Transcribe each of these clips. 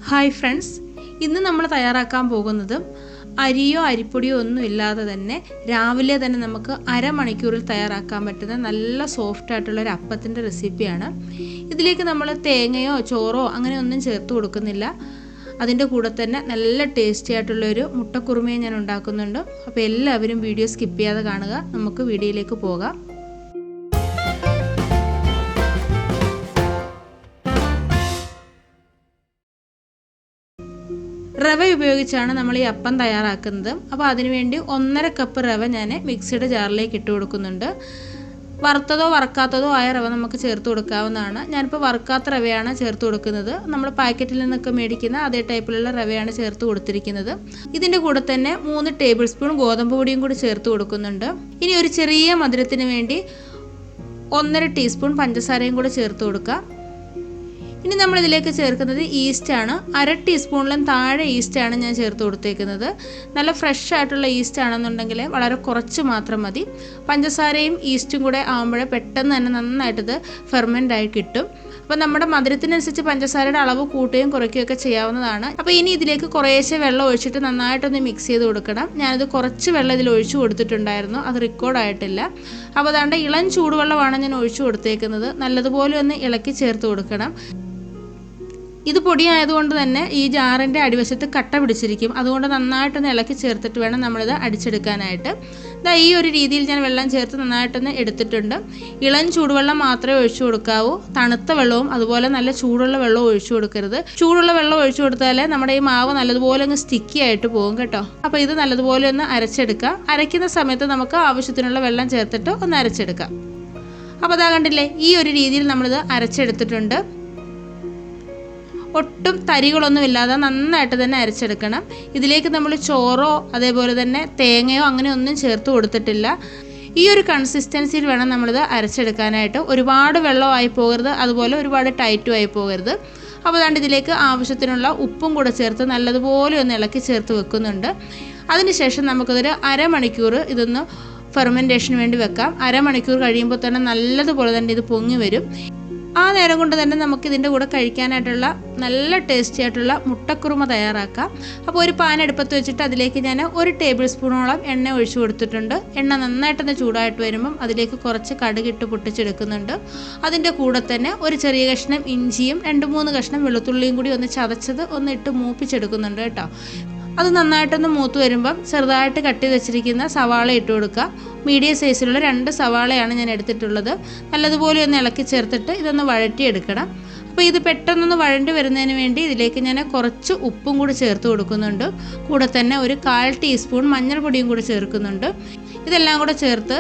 Hi friends, ഇന്ന് നമ്മൾ തയ്യാറാക്കാൻ പോകുന്നത് അരിയോ അരിപ്പൊടിയോ ഒന്നും ഇല്ലാതെ തന്നെ രാവിലെ തന്നെ നമുക്ക് അരമണിക്കൂറിൽ തയ്യാറാക്കാൻ പറ്റുന്ന നല്ല സോഫ്റ്റ് ആയിട്ടുള്ള ഒരു അപ്പത്തിൻ്റെ റെസിപ്പിയാണ്. ഇതിലേക്ക് നമ്മൾ തേങ്ങയോ ചോറോ അങ്ങനെ ഒന്നും ചേർത്ത് കൊടുക്കുന്നില്ല. അതിൻ്റെ കൂടെ തന്നെ നല്ല ടേസ്റ്റി ആയിട്ടുള്ളൊരു മുട്ടക്കുറുമയും ഞാൻ ഉണ്ടാക്കുന്നുണ്ട്. അപ്പോൾ എല്ലാവരും വീഡിയോ സ്കിപ്പ് ചെയ്യാതെ കാണുക. നമുക്ക് വീഡിയോയിലേക്ക് പോകാം. റവ ഉപയോഗിച്ചാണ് നമ്മൾ ഈ അപ്പം തയ്യാറാക്കുന്നത്. അപ്പോൾ അതിനുവേണ്ടി 1.5 കപ്പ് റവ ഞാൻ മിക്സിയുടെ ജാറിലേക്ക് ഇട്ട് കൊടുക്കുന്നുണ്ട്. വറുത്തതോ വറുക്കാത്തതോ ആയ റവ നമുക്ക് ചേർത്ത് കൊടുക്കാവുന്നതാണ്. ഞാനിപ്പോൾ വറുക്കാത്ത റവയാണ് ചേർത്ത് കൊടുക്കുന്നത്. നമ്മൾ പാക്കറ്റിൽ നിന്നൊക്കെ മേടിക്കുന്ന അതേ ടൈപ്പിലുള്ള റവയാണ് ചേർത്ത് കൊടുത്തിരിക്കുന്നത്. ഇതിൻ്റെ കൂടെ തന്നെ 3 ടേബിൾ സ്പൂൺ ഗോതമ്പ് പൊടിയും കൂടി ചേർത്ത് കൊടുക്കുന്നുണ്ട്. ഇനി ഒരു ചെറിയ മധുരത്തിന് വേണ്ടി 1.5 ടീസ്പൂൺ പഞ്ചസാരയും കൂടി ചേർത്ത് കൊടുക്കുക. ഇനി നമ്മൾ ഇതിലേക്ക് ചേർക്കുന്നത് ഈസ്റ്റാണ്. 1/2 ടീസ്പൂണിലും താഴെ ഈസ്റ്റാണ് ഞാൻ ചേർത്ത് കൊടുത്തേക്കുന്നത്. നല്ല ഫ്രഷ് ആയിട്ടുള്ള ഈസ്റ്റ് ആണെന്നുണ്ടെങ്കിൽ വളരെ കുറച്ച് മാത്രം മതി. പഞ്ചസാരയും ഈസ്റ്റും കൂടെ ആകുമ്പോഴേ പെട്ടെന്ന് തന്നെ നന്നായിട്ടിത് ഫെർമെൻ്റ് ആയി കിട്ടും. അപ്പോൾ നമ്മുടെ മധുരത്തിനനുസരിച്ച് പഞ്ചസാരയുടെ അളവ് കൂട്ടുകയും കുറയ്ക്കുകയൊക്കെ ചെയ്യാവുന്നതാണ്. അപ്പോൾ ഇനി ഇതിലേക്ക് കുറേശ്ശെ വെള്ളം ഒഴിച്ചിട്ട് നന്നായിട്ടൊന്ന് മിക്സ് ചെയ്ത് കൊടുക്കണം. ഞാനിത് കുറച്ച് വെള്ളം ഇതിൽ ഒഴിച്ചു കൊടുത്തിട്ടുണ്ടായിരുന്നു, അത് റെക്കോർഡായിട്ടില്ല. അപ്പോൾ അതാണ്ട് ഇളം ചൂടുവെള്ളമാണ് ഞാൻ ഒഴിച്ചു കൊടുത്തേക്കുന്നത്. നല്ലതുപോലെ ഒന്ന് ഇളക്കി ചേർത്ത് കൊടുക്കണം. ഇത് പൊടിയായതുകൊണ്ട് തന്നെ ഈ ജാറിൻ്റെ അടിവശത്ത് കട്ട പിടിച്ചിരിക്കും. അതുകൊണ്ട് നന്നായിട്ടൊന്ന് ഇളക്കി ചേർത്തിട്ട് വേണം നമ്മളിത് അടിച്ചെടുക്കാനായിട്ട്. ഈ ഒരു രീതിയിൽ ഞാൻ വെള്ളം ചേർത്ത് നന്നായിട്ടൊന്ന് എടുത്തിട്ടുണ്ട്. ഇളം ചൂടുവെള്ളം മാത്രമേ ഒഴിച്ചു കൊടുക്കാവൂ. തണുത്ത വെള്ളവും അതുപോലെ നല്ല ചൂടുള്ള വെള്ളവും ഒഴിച്ചു കൊടുക്കരുത്. ചൂടുള്ള വെള്ളം ഒഴിച്ചു കൊടുത്താൽ നമ്മുടെ ഈ മാവ് നല്ലതുപോലെ അങ്ങ് സ്റ്റിക്കി ആയിട്ട് പോകും കേട്ടോ. അപ്പോൾ ഇത് നല്ലതുപോലെ ഒന്ന് അരച്ചെടുക്കാം. അരയ്ക്കുന്ന സമയത്ത് നമുക്ക് ആവശ്യത്തിനുള്ള വെള്ളം ചേർത്തിട്ട് ഒന്ന് അരച്ചെടുക്കാം. അപ്പോൾ അതാ കണ്ടില്ലേ, ഈ ഒരു രീതിയിൽ നമ്മളിത് അരച്ചെടുത്തിട്ടുണ്ട്. ഒട്ടും തരികളൊന്നും ഇല്ലാതെ നന്നായിട്ട് തന്നെ അരച്ചെടുക്കണം. ഇതിലേക്ക് നമ്മൾ ചോറോ അതേപോലെ തന്നെ തേങ്ങയോ അങ്ങനെ ഒന്നും ചേർത്ത് കൊടുത്തിട്ടില്ല. ഈ ഒരു കൺസിസ്റ്റൻസിയിൽ വേണം നമ്മളിത് അരച്ചെടുക്കാനായിട്ട്. ഒരുപാട് വെള്ളമായി പോകരുത്, അതുപോലെ ഒരുപാട് ടൈറ്റും ആയി പോകരുത്. അപ്പോൾ അതുകൊണ്ട് ഇതിലേക്ക് ആവശ്യത്തിനുള്ള ഉപ്പും കൂടെ ചേർത്ത് നല്ലതുപോലെ ഒന്ന് ഇളക്കി ചേർത്ത് വെക്കുന്നുണ്ട്. അതിനുശേഷം നമുക്കതൊരു അരമണിക്കൂർ ഇതൊന്ന് ഫെർമെൻറ്റേഷന് വേണ്ടി വെക്കാം. അരമണിക്കൂർ കഴിയുമ്പോൾ തന്നെ നല്ലതുപോലെ തന്നെ ഇത് പൊങ്ങി വരും. ആ നേരം കൊണ്ട് തന്നെ നമുക്ക് ഇതിൻ്റെ കൂടെ കഴിക്കാനായിട്ടുള്ള നല്ല ടേസ്റ്റി ആയിട്ടുള്ള മുട്ടക്കുറുമ തയ്യാറാക്കാം. അപ്പോൾ ഒരു പാൻ അടുപ്പത്ത് വെച്ചിട്ട് അതിലേക്ക് ഞാൻ 1 ടേബിൾ സ്പൂണോളം എണ്ണ ഒഴിച്ചു കൊടുത്തിട്ടുണ്ട്. എണ്ണ നന്നായിട്ടൊന്ന് ചൂടായിട്ട് വരുമ്പം അതിലേക്ക് കുറച്ച് കടുകിട്ട് പൊട്ടിച്ചെടുക്കുന്നുണ്ട്. അതിൻ്റെ കൂടെ തന്നെ ഒരു ചെറിയ കഷ്ണം ഇഞ്ചിയും 2-3 കഷ്ണം വെളുത്തുള്ളിയും കൂടി ഒന്ന് ചതച്ചത് ഒന്ന് ഇട്ട് മൂപ്പിച്ചെടുക്കുന്നുണ്ട് കേട്ടോ. അത് നന്നായിട്ടൊന്ന് മൂത്ത് വരുമ്പം ചെറുതായിട്ട് കട്ട് ചെയ്ത് വെച്ചിരിക്കുന്ന സവാള ഇട്ട് കൊടുക്കുക. മീഡിയം സൈസിലുള്ള 2 സവാളയാണ് ഞാൻ എടുത്തിട്ടുള്ളത്. നല്ലതുപോലെ ഒന്ന് ഇളക്കി ചേർത്തിട്ട് ഇതൊന്ന് വഴറ്റിയെടുക്കണം. അപ്പോൾ ഇത് പെട്ടെന്നൊന്ന് വഴണ്ടി വരുന്നതിന് വേണ്ടി ഇതിലേക്ക് ഞാൻ കുറച്ച് ഉപ്പും കൂടി ചേർത്ത് കൊടുക്കുന്നുണ്ട്. കൂടെ തന്നെ ഒരു 1/4 ടീസ്പൂൺ മഞ്ഞൾപ്പൊടിയും കൂടി ചേർക്കുന്നുണ്ട്. ഇതെല്ലാം കൂടെ ചേർത്ത്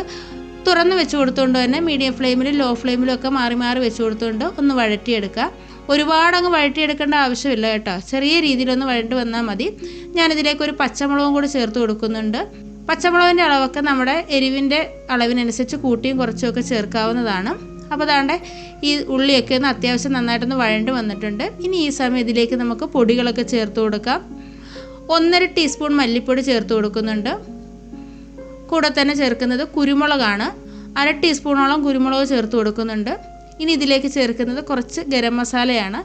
തുറന്ന് വെച്ച് കൊടുത്തുകൊണ്ട് തന്നെ മീഡിയം ഫ്ലെയിമിലും ലോ ഫ്ലെയിമിലും ഒക്കെ മാറി മാറി വെച്ച് കൊടുത്തുകൊണ്ട് ഒന്ന് വഴറ്റിയെടുക്കുക. ഒരുപാട് അങ്ങ് വഴറ്റിയെടുക്കേണ്ട ആവശ്യമില്ല കേട്ടോ. ചെറിയ രീതിയിലൊന്ന് വഴണ്ടി വന്നാൽ മതി. ഞാനിതിലേക്ക് ഒരു പച്ചമുളകും കൂടി ചേർത്ത് കൊടുക്കുന്നുണ്ട്. പച്ചമുളകിൻ്റെ അളവൊക്കെ നമ്മുടെ എരിവിൻ്റെ അളവിനനുസരിച്ച് കൂട്ടിയും കുറച്ചുമൊക്കെ ചേർക്കാവുന്നതാണ്. അപ്പോൾ അതാണ്ട് ഈ ഉള്ളിയൊക്കെ ഒന്ന് അത്യാവശ്യം നന്നായിട്ടൊന്ന് വഴണ്ടി വന്നിട്ടുണ്ട്. ഇനി ഈ സമയം ഇതിലേക്ക് നമുക്ക് പൊടികളൊക്കെ ചേർത്ത് കൊടുക്കാം. 1.5 ടീസ്പൂൺ മല്ലിപ്പൊടി ചേർത്ത് കൊടുക്കുന്നുണ്ട്. കൂടെ തന്നെ ചേർക്കുന്നത് കുരുമുളകാണ്. 1/2 ടീസ്പൂണോളം കുരുമുളക് ചേർത്ത് കൊടുക്കുന്നുണ്ട്. ഇനി ഇതിലേക്ക് ചേർക്കുന്നത് കുറച്ച് ഗരം മസാലയാണ്.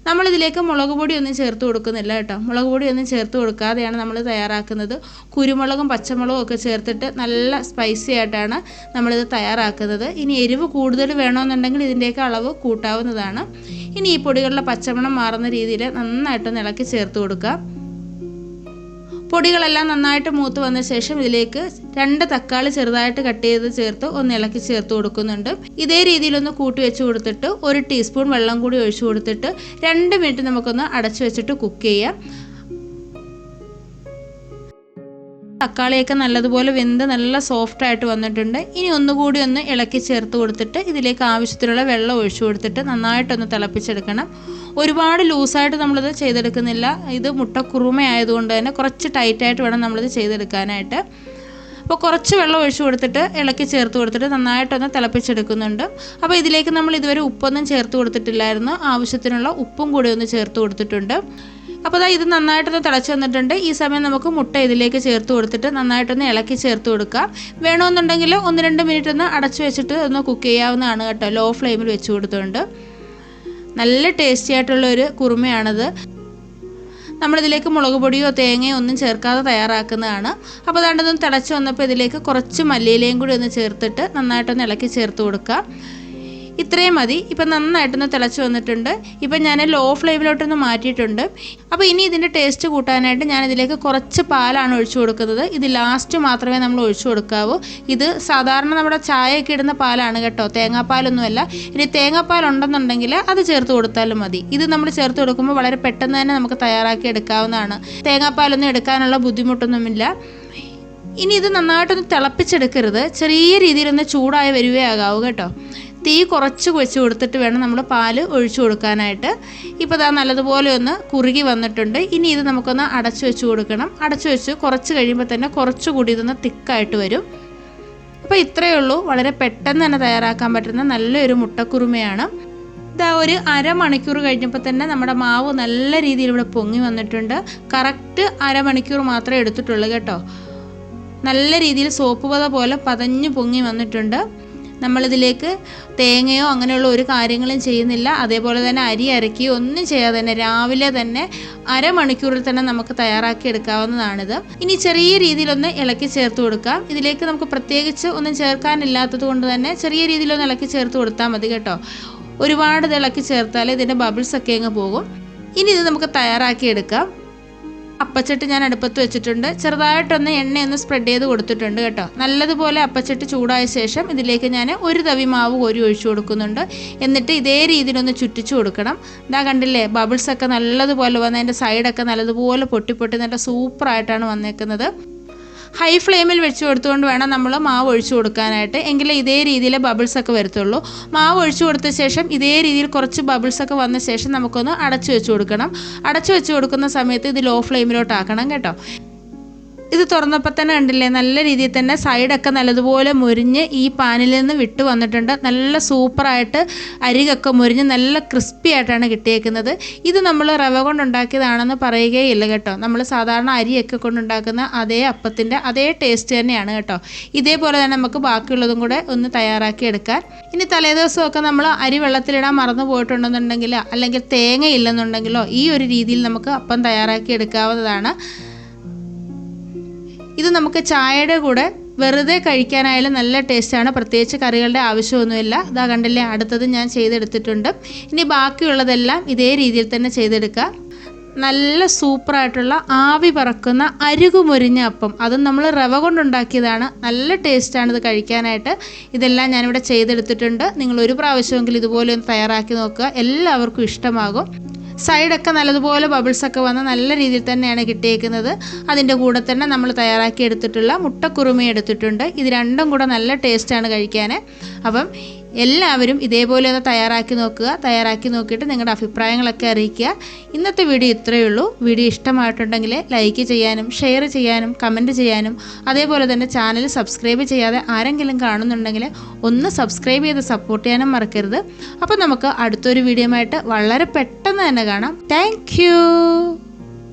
നമ്മളിതിലേക്ക് മുളക് പൊടിയൊന്നും ചേർത്ത് കൊടുക്കുന്നില്ല കേട്ടോ. മുളക് പൊടിയൊന്നും ചേർത്ത് കൊടുക്കാതെയാണ് നമ്മൾ തയ്യാറാക്കുന്നത്. കുരുമുളകും പച്ചമുളകും ഒക്കെ ചേർത്തിട്ട് നല്ല സ്പൈസി ആയിട്ടാണ് നമ്മളിത് തയ്യാറാക്കുന്നത്. ഇനി എരിവ് കൂടുതൽ വേണമെന്നുണ്ടെങ്കിൽ ഇതിൻ്റെയൊക്കെ അളവ് കൂട്ടാവുന്നതാണ്. ഇനി ഈ പൊടികളുടെ പച്ചമണം മാറുന്ന രീതിയിൽ നന്നായിട്ടൊന്ന് ഇളക്കി ചേർത്ത് കൊടുക്കുക. പൊടികളെല്ലാം നന്നായിട്ട് മൂത്ത് വന്ന ശേഷം ഇതിലേക്ക് 2 തക്കാളി ചെറുതായിട്ട് കട്ട് ചെയ്ത് ചേർത്ത് ഒന്ന് ഇളക്കി ചേർത്ത് കൊടുക്കുന്നുണ്ട്. ഇതേ രീതിയിലൊന്ന് കൂട്ടി വെച്ച് കൊടുത്തിട്ട് 1 ടീസ്പൂൺ വെള്ളം കൂടി ഒഴിച്ചു കൊടുത്തിട്ട് 2 മിനിറ്റ് നമുക്കൊന്ന് അടച്ചു വെച്ചിട്ട് കുക്ക് ചെയ്യാം. തക്കാളിയൊക്കെ നല്ലതുപോലെ വെന്ത് നല്ല സോഫ്റ്റ് ആയിട്ട് വന്നിട്ടുണ്ട്. ഇനി ഒന്നുകൂടി ഒന്ന് ഇളക്കി ചേർത്ത് കൊടുത്തിട്ട് ഇതിലേക്ക് ആവശ്യത്തിനുള്ള വെള്ളം ഒഴിച്ചു കൊടുത്തിട്ട് നന്നായിട്ടൊന്ന് തിളപ്പിച്ചെടുക്കണം. ഒരുപാട് ലൂസായിട്ട് നമ്മളിത് ചെയ്തെടുക്കുന്നില്ല. ഇത് മുട്ടക്കുറുമ ആയതുകൊണ്ട് തന്നെ കുറച്ച് ടൈറ്റായിട്ട് വേണം നമ്മളിത് ചെയ്തെടുക്കാനായിട്ട്. അപ്പോൾ കുറച്ച് വെള്ളം ഒഴിച്ചു കൊടുത്തിട്ട് ഇളക്കി ചേർത്ത് കൊടുത്തിട്ട് നന്നായിട്ടൊന്ന് തിളപ്പിച്ചെടുക്കുന്നുണ്ട്. അപ്പോൾ ഇതിലേക്ക് നമ്മൾ ഇതുവരെ ഉപ്പൊന്നും ചേർത്ത് കൊടുത്തിട്ടില്ലായിരുന്നു. ആവശ്യത്തിനുള്ള ഉപ്പും കൂടി ഒന്ന് ചേർത്ത് കൊടുത്തിട്ടുണ്ട്. അപ്പോൾ ഇത് നന്നായിട്ടൊന്ന് തിളച്ച് വന്നിട്ടുണ്ട്. ഈ സമയം നമുക്ക് മുട്ട ഇതിലേക്ക് ചേർത്ത് കൊടുത്തിട്ട് നന്നായിട്ടൊന്ന് ഇളക്കി ചേർത്ത് കൊടുക്കാം. വേണമെന്നുണ്ടെങ്കിൽ 1-2 മിനിറ്റ് ഒന്ന് അടച്ചു വെച്ചിട്ട് ഒന്ന് കുക്ക് ചെയ്യാവുന്നതാണ് കേട്ടോ. ലോ ഫ്ലെയിമിൽ വെച്ച് കൊടുത്തുകൊണ്ട് നല്ല ടേസ്റ്റി ആയിട്ടുള്ളൊരു കുറുമയാണിത്. നമ്മളിതിലേക്ക് മുളക് പൊടിയോ തേങ്ങയോ ഒന്നും ചേർക്കാതെ തയ്യാറാക്കുന്നതാണ്. അപ്പോൾ അതാണ്ടൊന്നും തിളച്ച് വന്നപ്പോൾ ഇതിലേക്ക് കുറച്ച് മല്ലിയിലയും കൂടി ഒന്ന് ചേർത്തിട്ട് നന്നായിട്ടൊന്ന് ഇളക്കി ചേർത്ത് കൊടുക്കുക. ഇത്രയും മതി. ഇപ്പം നന്നായിട്ടൊന്ന് തിളച്ച് വന്നിട്ടുണ്ട്. ഇപ്പം ഞാൻ ലോ ഫ്ലെയിമിലോട്ടൊന്ന് മാറ്റിയിട്ടുണ്ട്. അപ്പോൾ ഇനി ഇതിൻ്റെ ടേസ്റ്റ് കൂട്ടാനായിട്ട് ഞാനിതിലേക്ക് കുറച്ച് പാലാണ് ഒഴിച്ചു കൊടുക്കുന്നത്. ഇത് ലാസ്റ്റ് മാത്രമേ നമ്മൾ ഒഴിച്ചു കൊടുക്കാവൂ. ഇത് സാധാരണ നമ്മുടെ ചായയൊക്കെ ഇടുന്ന പാലാണ് കേട്ടോ, തേങ്ങാപ്പാലൊന്നുമല്ല. ഇനി തേങ്ങാപ്പാൽ ഉണ്ടെന്നുണ്ടെങ്കിൽ അത് ചേർത്ത് കൊടുത്താലും മതി. ഇത് നമ്മൾ ചേർത്ത് കൊടുക്കുമ്പോൾ വളരെ പെട്ടെന്ന് തന്നെ നമുക്ക് തയ്യാറാക്കി എടുക്കാവുന്നതാണ്. തേങ്ങാപ്പാലൊന്നും എടുക്കാനുള്ള ബുദ്ധിമുട്ടൊന്നുമില്ല. ഇനി ഇത് നന്നായിട്ടൊന്ന് തിളപ്പിച്ചെടുക്കരുത്, ചെറിയ രീതിയിലൊന്ന് ചൂടായി വരുകയാകാവൂ കേട്ടോ. തീ കുറച്ച് വെച്ച് കൊടുത്തിട്ട് വേണം നമ്മൾ പാല് ഒഴിച്ചു കൊടുക്കാനായിട്ട്. ഇപ്പോൾ ഇതാ നല്ലതുപോലെ ഒന്ന് കുറുകി വന്നിട്ടുണ്ട്. ഇനി ഇത് നമുക്കൊന്ന് അടച്ചു വെച്ച് കൊടുക്കണം. അടച്ചു വെച്ച് കുറച്ച് കഴിയുമ്പോൾ തന്നെ കുറച്ചുകൂടി ഇതൊന്ന് തിക്കായിട്ട് വരും. അപ്പോൾ ഇത്രയേ ഉള്ളൂ. വളരെ പെട്ടെന്ന് തന്നെ തയ്യാറാക്കാൻ പറ്റുന്ന നല്ലൊരു മുട്ടക്കുറുമയാണ്. ഇതാ ഒരു അരമണിക്കൂർ കഴിഞ്ഞപ്പോൾ തന്നെ നമ്മുടെ മാവ് നല്ല രീതിയിൽ ഇവിടെ പൊങ്ങി വന്നിട്ടുണ്ട്. കറക്റ്റ് അരമണിക്കൂർ മാത്രമേ എടുത്തിട്ടുള്ളൂ കേട്ടോ. നല്ല രീതിയിൽ സോപ്പ് പത പോലെ പതഞ്ഞു പൊങ്ങി വന്നിട്ടുണ്ട്. നമ്മളിതിലേക്ക് തേങ്ങയോ അങ്ങനെയുള്ള ഒരു കാര്യങ്ങളും ചെയ്യുന്നില്ല. അതേപോലെ തന്നെ അരി അരക്കുകയോ ഒന്നും ചെയ്യാതെ തന്നെ രാവിലെ തന്നെ അരമണിക്കൂറിൽ തന്നെ നമുക്ക് തയ്യാറാക്കി എടുക്കാവുന്നതാണിത്. ഇനി ചെറിയ രീതിയിലൊന്ന് ഇളക്കി ചേർത്ത് കൊടുക്കാം. ഇതിലേക്ക് നമുക്ക് പ്രത്യേകിച്ച് ഒന്നും ചേർക്കാനില്ലാത്തത് കൊണ്ട് തന്നെ ചെറിയ രീതിയിലൊന്ന് ഇളക്കി ചേർത്ത് കൊടുത്താൽ മതി കേട്ടോ. ഒരുപാട് ഇത് ഇളക്കി ചേർത്താൽ ഇതിൻ്റെ ബബിൾസ് ഒക്കെ അങ്ങ് പോകും. ഇനി ഇത് നമുക്ക് തയ്യാറാക്കി എടുക്കാം. അപ്പച്ചട്ടി ഞാൻ അടുപ്പത്ത് വെച്ചിട്ടുണ്ട്. ചെറുതായിട്ടൊന്ന് എണ്ണയൊന്ന് സ്പ്രെഡ് ചെയ്ത് കൊടുത്തിട്ടുണ്ട് കേട്ടോ. നല്ലതുപോലെ അപ്പച്ചട്ടി ചൂടായ ശേഷം ഇതിലേക്ക് ഞാൻ ഒരു തവി മാവ് കോരി ഒഴിച്ചു കൊടുക്കുന്നുണ്ട്. എന്നിട്ട് ഇതേ രീതിയിലൊന്ന് ചുറ്റിച്ചു കൊടുക്കണം. ഇതാ കണ്ടില്ലേ, ബബിൾസൊക്കെ നല്ലതുപോലെ വന്ന് അതിൻ്റെ സൈഡൊക്കെ നല്ലതുപോലെ പൊട്ടി നല്ല സൂപ്പറായിട്ടാണ് വന്നേക്കുന്നത്. ഹൈ ഫ്ലെയിമിൽ വെച്ച് കൊടുത്തുകൊണ്ട് വേണം നമ്മൾ മാവ് ഒഴിച്ചു കൊടുക്കാനായിട്ട്. എങ്കിലേ ഇതേ രീതിയിൽ ബബിൾസൊക്കെ വരത്തുള്ളൂ. മാവ് ഒഴിച്ചു കൊടുത്ത ശേഷം ഇതേ രീതിയിൽ കുറച്ച് ബബിൾസൊക്കെ വന്ന ശേഷം നമുക്കൊന്ന് അടച്ചു വെച്ച് കൊടുക്കണം. അടച്ചു വെച്ച് കൊടുക്കുന്ന സമയത്ത് ഇത് ലോ ഫ്ലെയിമിലോട്ടാക്കണം കേട്ടോ. ഇത് തുറന്നപ്പോൾ തന്നെ കണ്ടില്ലേ, നല്ല രീതിയിൽ തന്നെ സൈഡൊക്കെ നല്ലതുപോലെ മുരിഞ്ഞ് ഈ പാനിൽ നിന്ന് വിട്ട് വന്നിട്ടുണ്ട്. നല്ല സൂപ്പറായിട്ട് അരികൊക്കെ മുരിഞ്ഞ് നല്ല ക്രിസ്പി ആയിട്ടാണ് കിട്ടിയേക്കുന്നത്. ഇത് നമ്മൾ റവ കൊണ്ടുണ്ടാക്കിയതാണെന്ന് പറയുകയില്ല കേട്ടോ. നമ്മൾ സാധാരണ അരിയൊക്കെ കൊണ്ടുണ്ടാക്കുന്ന അതേ അപ്പത്തിൻ്റെ അതേ ടേസ്റ്റ് തന്നെയാണ് കേട്ടോ. ഇതേപോലെ തന്നെ നമുക്ക് ബാക്കിയുള്ളതും കൂടെ ഒന്ന് തയ്യാറാക്കി എടുക്കാൻ. ഇനി തലേദിവസമൊക്കെ നമ്മൾ അരി വെള്ളത്തിലിടാൻ മറന്നു പോയിട്ടുണ്ടെന്നുണ്ടെങ്കിലോ അല്ലെങ്കിൽ തേങ്ങ ഇല്ലെന്നുണ്ടെങ്കിലോ ഈ ഒരു രീതിയിൽ നമുക്ക് അപ്പം തയ്യാറാക്കി എടുക്കാവുന്നതാണ്. ഇത് നമുക്ക് ചായയുടെ കൂടെ വെറുതെ കഴിക്കാനായാലും നല്ല ടേസ്റ്റാണ്. പ്രത്യേകിച്ച് കറികളുടെ ആവശ്യമൊന്നുമില്ല. ഇതാ കണ്ടില്ലേ, അടുത്തത് ഞാൻ ചെയ്തെടുത്തിട്ടുണ്ട്. ഇനി ബാക്കിയുള്ളതെല്ലാം ഇതേ രീതിയിൽ തന്നെ ചെയ്തെടുക്കുക. നല്ല സൂപ്പറായിട്ടുള്ള ആവി പറക്കുന്ന അരുകുമൊരിഞ്ഞ അപ്പം, അതും നമ്മൾ റവ കൊണ്ടുണ്ടാക്കിയതാണ്. നല്ല ടേസ്റ്റാണ് ഇത് കഴിക്കാനായിട്ട്. ഇതെല്ലാം ഞാനിവിടെ ചെയ്തെടുത്തിട്ടുണ്ട്. നിങ്ങളൊരു പ്രാവശ്യമെങ്കിലും ഇതുപോലെ ഒന്ന് തയ്യാറാക്കി നോക്കുക, എല്ലാവർക്കും ഇഷ്ടമാകും. സൈഡൊക്കെ നല്ലതുപോലെ ബബിൾസൊക്കെ വന്ന് നല്ല രീതിയിൽ തന്നെയാണ് കിട്ടിയേക്കുന്നത്. അതിൻ്റെ കൂടെ തന്നെ നമ്മൾ തയ്യാറാക്കി എടുത്തിട്ടുള്ള മുട്ടക്കുറുമ എടുത്തിട്ടുണ്ട്. ഇത് രണ്ടും കൂടെ നല്ല ടേസ്റ്റാണ് കഴിക്കാൻ. അപ്പം എല്ലാവരും ഇതേപോലെ ഒന്ന് തയ്യാറാക്കി നോക്കുക. തയ്യാറാക്കി നോക്കിയിട്ട് നിങ്ങളുടെ അഭിപ്രായങ്ങളൊക്കെ അറിയിക്കുക. ഇന്നത്തെ വീഡിയോ ഇത്രയേ ഉള്ളൂ. വീഡിയോ ഇഷ്ടമായിട്ടുണ്ടെങ്കിൽ ലൈക്ക് ചെയ്യാനും ഷെയർ ചെയ്യാനും കമൻറ്റ് ചെയ്യാനും അതേപോലെ തന്നെ ചാനൽ സബ്സ്ക്രൈബ് ചെയ്യാതെ ആരെങ്കിലും കാണുന്നുണ്ടെങ്കിൽ ഒന്ന് സബ്സ്ക്രൈബ് ചെയ്ത് സപ്പോർട്ട് ചെയ്യാനും മറക്കരുത്. അപ്പോൾ നമുക്ക് അടുത്തൊരു വീഡിയോ ആയിട്ട് വളരെ പെട്ടെന്ന് തന്നെ കാണാം. Thank you.